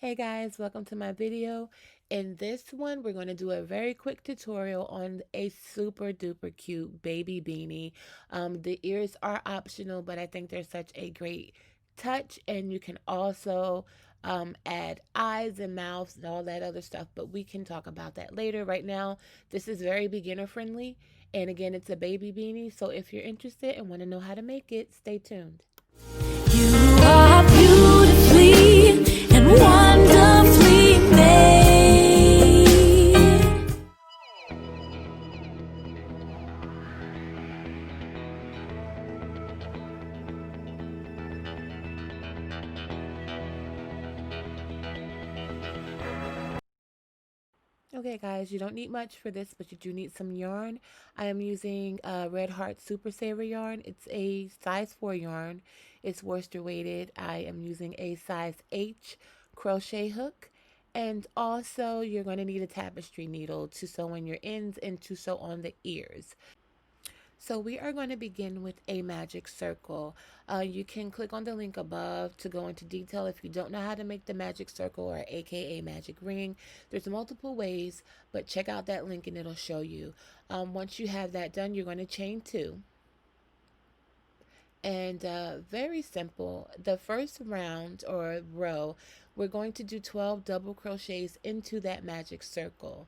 Hey guys, welcome to my video. In this one, we're going to do a very quick tutorial on a super duper cute baby beanie. The ears are optional, but I think they're such a great touch, and you can also add eyes and mouths and all that other stuff, but we can talk about that later. Right now, this is very beginner friendly, and again, it's a baby beanie, so if you're interested and want to know how to make it, stay tuned. You are beautifully and wonderfully made. Okay guys, you don't need much for this, but you do need some yarn. I am using Red Heart Super Saver yarn. It's a size 4 yarn. It's worsted weighted. I am using a size H crochet hook. And also you're going to need a tapestry needle to sew in your ends and to sew on the ears. So we are going to begin with a magic circle. You can click on the link above to go into detail if you don't know how to make the magic circle, or aka magic ring. There's multiple ways, but check out that link and it'll show you. Once you have that done, you're going to chain 2. And very simple. The first round or row, we're going to do 12 double crochets into that magic circle.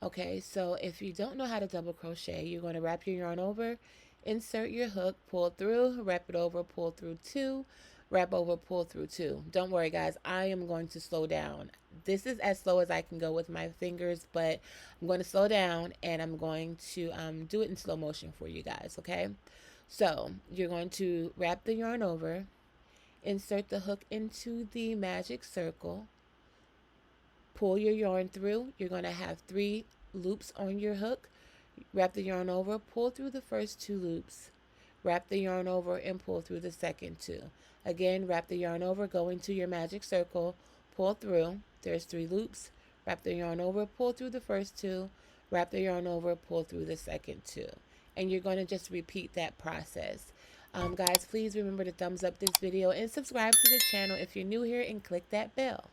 Okay, so if you don't know how to double crochet, you're going to wrap your yarn over, insert your hook, pull through, wrap it over, pull through 2, wrap over, pull through 2. Don't worry guys, I am going to slow down. This is as slow as I can go with my fingers, but I'm going to slow down and I'm going to do it in slow motion for you guys, okay? So you're going to wrap the yarn over, insert the hook into the magic circle, pull your yarn through. You're going to have 3 loops on your hook. Wrap the yarn over, pull through the first 2 loops, wrap the yarn over and pull through the second 2. Again, wrap the yarn over, go into your magic circle, pull through. There's 3 loops. Wrap the yarn over, pull through the first 2, wrap the yarn over, pull through the second 2. And you're going to just repeat that process. Guys, please remember to thumbs up this video and subscribe to the channel if you're new here, and click that bell.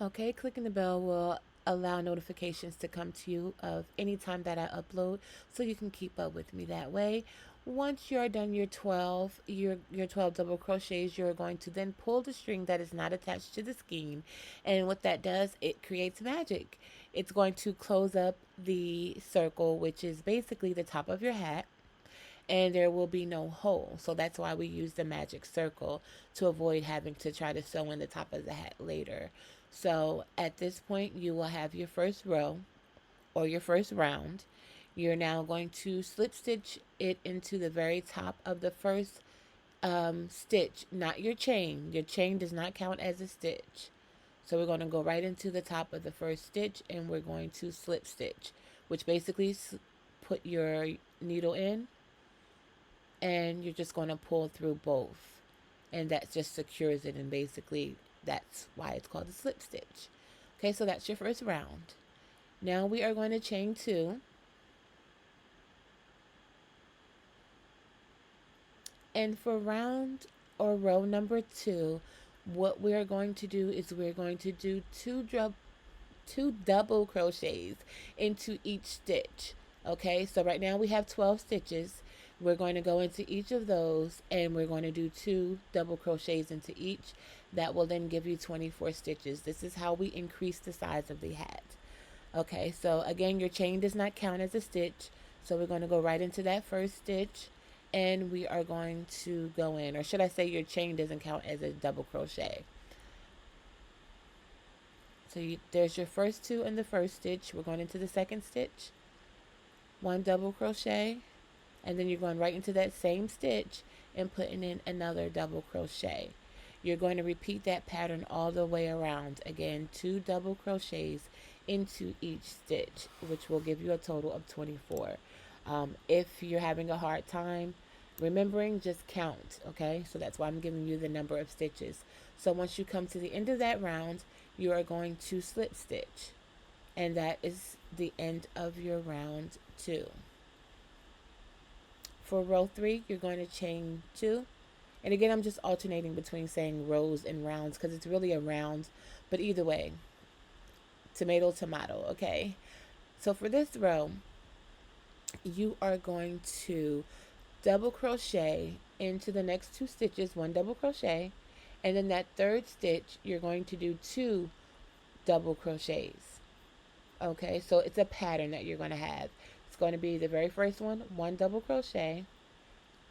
Okay, clicking the bell will allow notifications to come to you of any time that I upload, so you can keep up with me that way. Once you're done your 12 double crochets, you're going to then pull the string that is not attached to the skein, and what that does, it creates magic. It's going to close up the circle, which is basically the top of your hat, and there will be no hole. So that's why we use the magic circle, to avoid having to try to sew in the top of the hat later. So at this point, you will have your first row or your first round. You're now going to slip stitch it into the very top of the first stitch, not your chain. Your chain does not count as a stitch. So we're going to go right into the top of the first stitch, and we're going to slip stitch, which basically put your needle in, and you're just going to pull through both, and that just secures it, and basically that's why it's called a slip stitch. Okay, so that's your first round. Now we are going to chain 2, and for round or row number 2, what we are going to do is we're going to do two double crochets into each stitch. Okay, so right now we have 12 stitches. We're going to go into each of those, and we're going to do 2 double crochets into each. That will then give you 24 stitches. This is how we increase the size of the hat. Okay, so again, your chain does not count as a stitch, so we're going to go right into that first stitch, and we are going to go in, or should I say your chain doesn't count as a double crochet. So there's your first 2 in the first stitch. We're going into the second stitch, 1 double crochet, and then you're going right into that same stitch and putting in another double crochet. You're going to repeat that pattern all the way around. Again, 2 double crochets into each stitch, which will give you a total of 24. If you're having a hard time remembering, just count, okay? So that's why I'm giving you the number of stitches. So once you come to the end of that round, you are going to slip stitch, and that is the end of your round 2. For row 3, you're going to chain 2, And again, I'm just alternating between saying rows and rounds because it's really a round, but either way, tomato, tomato, okay? So for this row, you are going to double crochet into the next 2 stitches, 1 double crochet, and then that 3rd stitch, you're going to do 2 double crochets. Okay, so it's a pattern that you're going to have. It's going to be the very first one, 1 double crochet.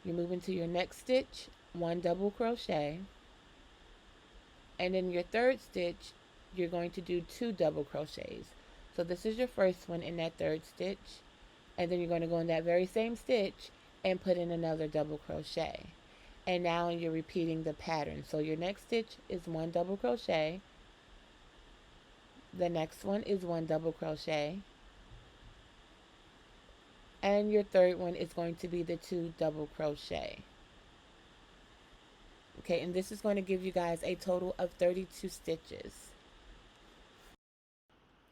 You move into your next stitch, 1 double crochet, and then your 3rd stitch, you're going to do 2 double crochets. So this is your first one in that 3rd stitch, and then you're going to go in that very same stitch and put in another double crochet. And now you're repeating the pattern. So your next stitch is 1 double crochet, the next one is 1 double crochet, and your 3rd one is going to be the 2 double crochet. Okay, and this is going to give you guys a total of 32 stitches.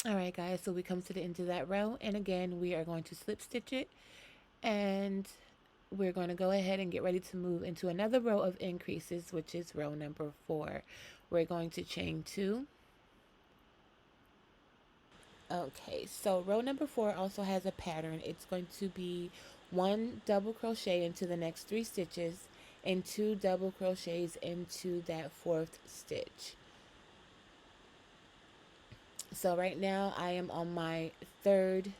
Alright guys, so we come to the end of that row, and again we are going to slip stitch it, and we're going to go ahead and get ready to move into another row of increases, which is row number 4. We're going to chain 2. Okay, so row number 4 also has a pattern. It's going to be 1 double crochet into the next 3 stitches and 2 double crochets into that 4th stitch. So right now I am on my 3rd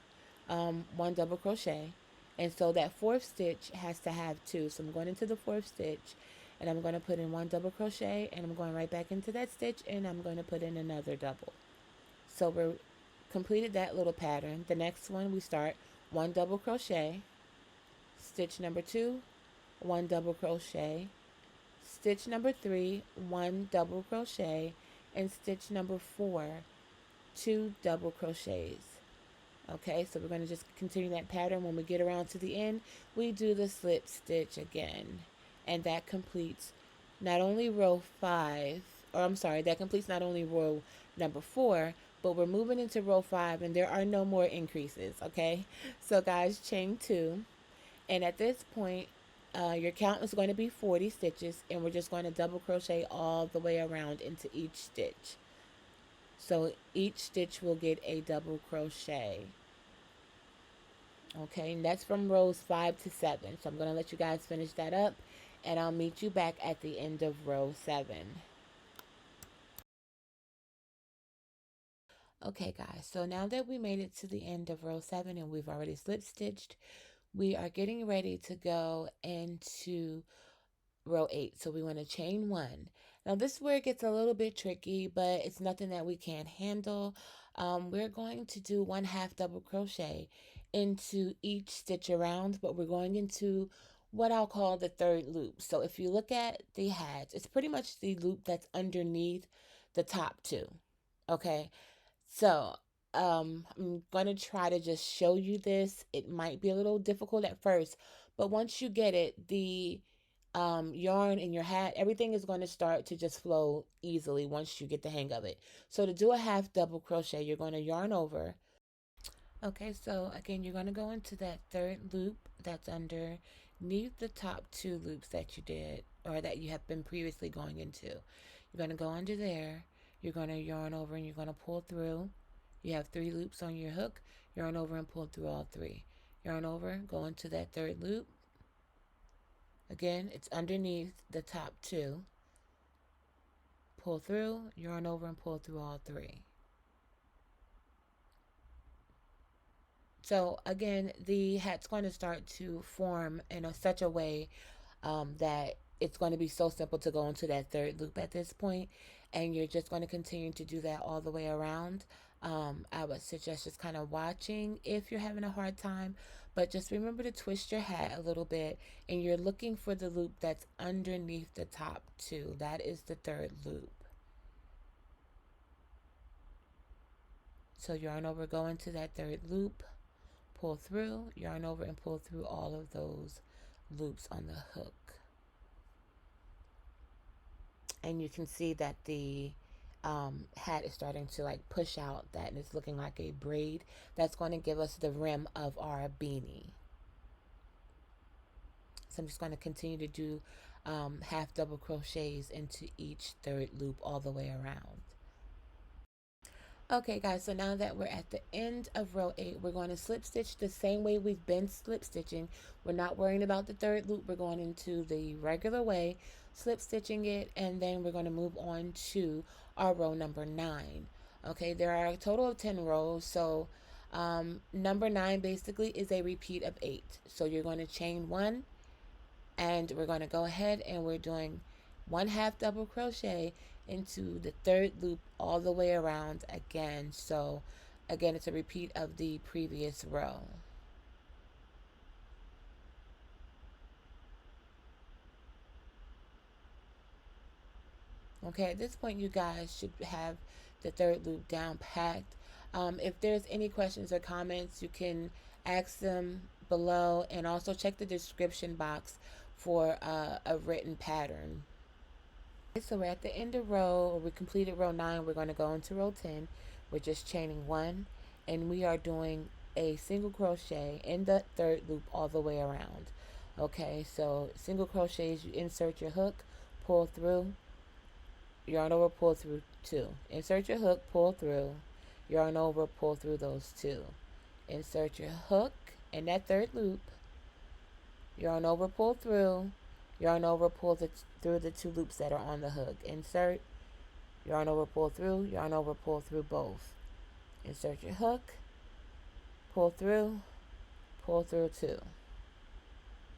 1 double crochet, and so that 4th stitch has to have 2. So I'm going into the 4th stitch, and I'm going to put in 1 double crochet, and I'm going right back into that stitch, and I'm going to put in another double. So we're completed that little pattern. The next one, we start 1 double crochet, stitch number 2, 1 double crochet, stitch number 3, 1 double crochet, and stitch number 4, 2 double crochets. Okay, so we're going to just continue that pattern. When we get around to the end, we do the slip stitch again, and that completes not only row 5, or I'm sorry, that completes not only row number 4, but we're moving into row 5, and there are no more increases. Okay, so guys, chain 2, and at this point your count is going to be 40 stitches, and we're just going to double crochet all the way around into each stitch. So each stitch will get a double crochet. Okay, and that's from rows 5 to 7. So I'm going to let you guys finish that up, and I'll meet you back at the end of row 7. Okay guys, so now that we made it to the end of row 7 and we've already slip stitched, we are getting ready to go into row 8. So we want to chain 1. Now this is where it gets a little bit tricky, but it's nothing that we can't handle. We're going to do 1/2 double crochet into each stitch around, but we're going into what I'll call the 3rd loop. So if you look at the hat, it's pretty much the loop that's underneath the top 2. Okay, so I'm going to try to just show you this. It might be a little difficult at first, but once you get it, the yarn in your hat, everything is going to start to just flow easily once you get the hang of it. So to do a 1/2 double crochet, you're going to yarn over. Okay, so again, you're going to go into that 3rd loop that's underneath the top 2 loops that you did, or that you have been previously going into. You're going to go under there, you're going to yarn over, and you're going to pull through. You have 3 loops on your hook, yarn over and pull through all 3. Yarn over, go into that 3rd loop. Again, it's underneath the top 2. Pull through, yarn over, and pull through all 3. So again, the hat's going to start to form in such a way that it's going to be so simple to go into that 3rd loop at this point, and you're just going to continue to do that all the way around. I would suggest just kind of watching if you're having a hard time, but just remember to twist your hat a little bit, and you're looking for the loop that's underneath the top 2. That is the 3rd loop. So yarn over, go into that 3rd loop, pull through, yarn over, and pull through all of those loops on the hook. And you can see that the hat is starting to like push out that, and it's looking like a braid. That's going to give us the rim of our beanie. So I'm just going to continue to do half double crochets into each third loop all the way around. Okay guys, so now that we're at the end of row 8, we're going to slip stitch the same way we've been slip stitching. We're not worrying about the third loop. We're going into the regular way, slip stitching it, and then we're going to move on to our row number 9. Okay, there are a total of 10 rows, so number 9 basically is a repeat of 8. So you're going to chain 1, and we're going to go ahead and we're doing 1 half double crochet into the third loop all the way around again. So again, it's a repeat of the previous row. Okay, at this point you guys should have the third loop down packed. If there's any questions or comments, you can ask them below, and also check the description box for a written pattern. So we're at the end of row, we completed row 9, we're going to go into row 10. We're just chaining 1, and we are doing a single crochet in the third loop all the way around. Okay, so single crochets, you insert your hook, pull through, yarn over, pull through 2. Insert your hook, pull through, yarn over, pull through those 2. Insert your hook in that third loop, yarn over, pull through, yarn over, pull through the 2 loops that are on the hook. Insert, yarn over, pull through, yarn over, pull through both. Insert your hook, pull through 2.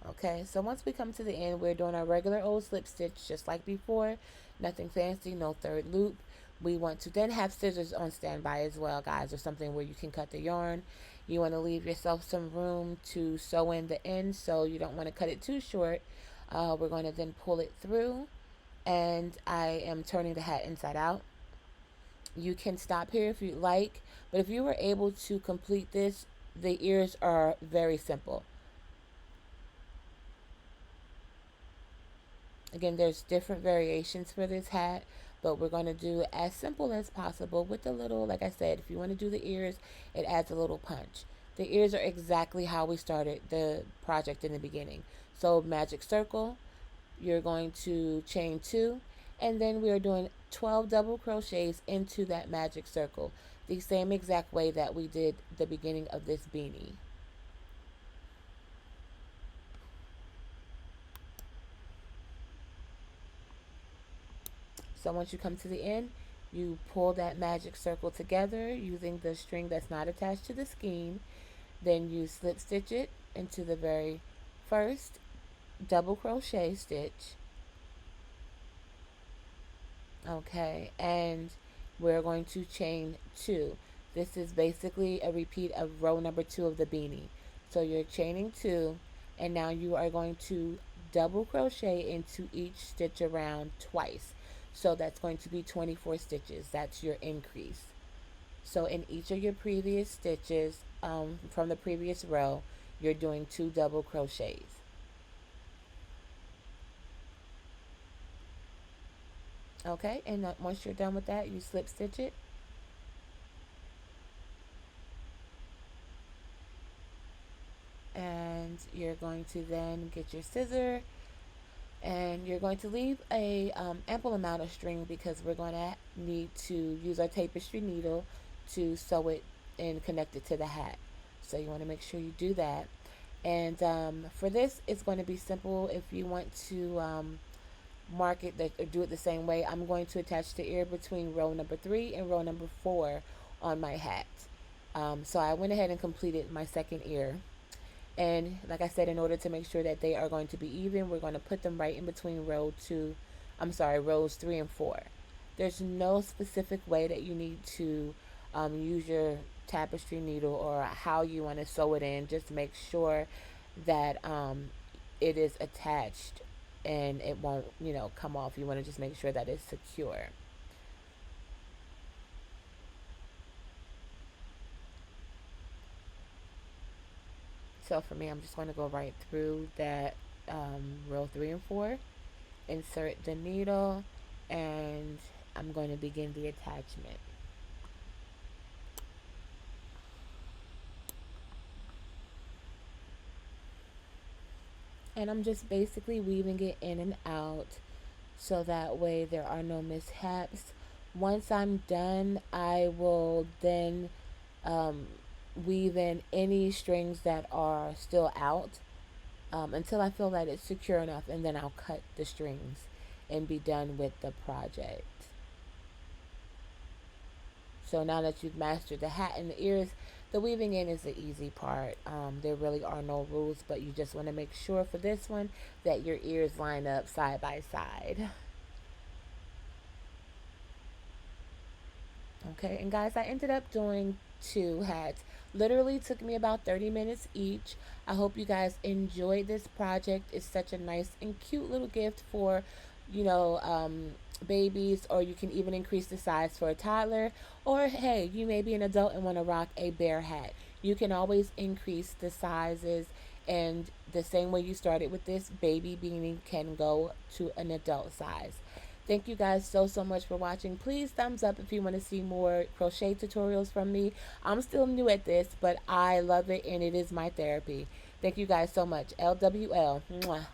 Okay, so once we come to the end, we're doing our regular old slip stitch just like before. Nothing fancy, no third loop. We want to then have scissors on standby as well, guys, or something where you can cut the yarn. You want to leave yourself some room to sew in the end, so you don't want to cut it too short. We're going to then pull it through, and I am turning the hat inside out. You can stop here if you'd like, but if you were able to complete this, the ears are very simple. Again, there's different variations for this hat, but we're going to do as simple as possible with a little, like I said, if you want to do the ears, it adds a little punch. The ears are exactly how we started the project in the beginning. So magic circle, you're going to chain 2, and then we are doing 12 double crochets into that magic circle, the same exact way that we did the beginning of this beanie. So once you come to the end, you pull that magic circle together using the string that's not attached to the skein. Then you slip stitch it into the very first double crochet stitch. Okay, and we're going to chain 2. This is basically a repeat of row number 2 of the beanie. So you're chaining 2, and now you are going to double crochet into each stitch around twice. So that's going to be 24 stitches. That's your increase. So in each of your previous stitches from the previous row, you're doing 2 double crochets. Okay, and once you're done with that, you slip stitch it. And you're going to then get your scissor, and you're going to leave a ample amount of string because we're going to need to use our tapestry needle to sew it and connect it to the hat. So you want to make sure you do that. And for this, it's going to be simple. If you want to mark it or do it the same way, I'm going to attach the ear between row number 3 and row number 4 on my hat. So I went ahead and completed my second ear. And like I said, in order to make sure that they are going to be even, we're going to put them right in between rows 3 and 4. There's no specific way that you need to use your tapestry needle or how you want to sew it in. Just make sure that it is attached and it won't, come off. You want to just make sure that it's secure. So for me, I'm just going to go right through that row 3 and 4, insert the needle, and I'm going to begin the attachment. And I'm just basically weaving it in and out so that way there are no mishaps. Once I'm done, I will then weave in any strings that are still out until I feel that it's secure enough, and then I'll cut the strings and be done with the project. So now that you've mastered the hat and the ears, the weaving in is the easy part. There really are no rules, but you just want to make sure for this one that your ears line up side by side. Okay, and guys, I ended up doing 2 hats. Literally took me about 30 minutes each. I hope you guys enjoyed this project. It's such a nice and cute little gift for, you know, babies, or you can even increase the size for a toddler. Or hey, you may be an adult and want to rock a bear hat. You can always increase the sizes, and the same way you started with this baby beanie can go to an adult size. Thank you guys so much for watching. Please thumbs up if you want to see more crochet tutorials from me. I'm still new at this, but I love it and it is my therapy. Thank you guys so much. LWL. Mwah.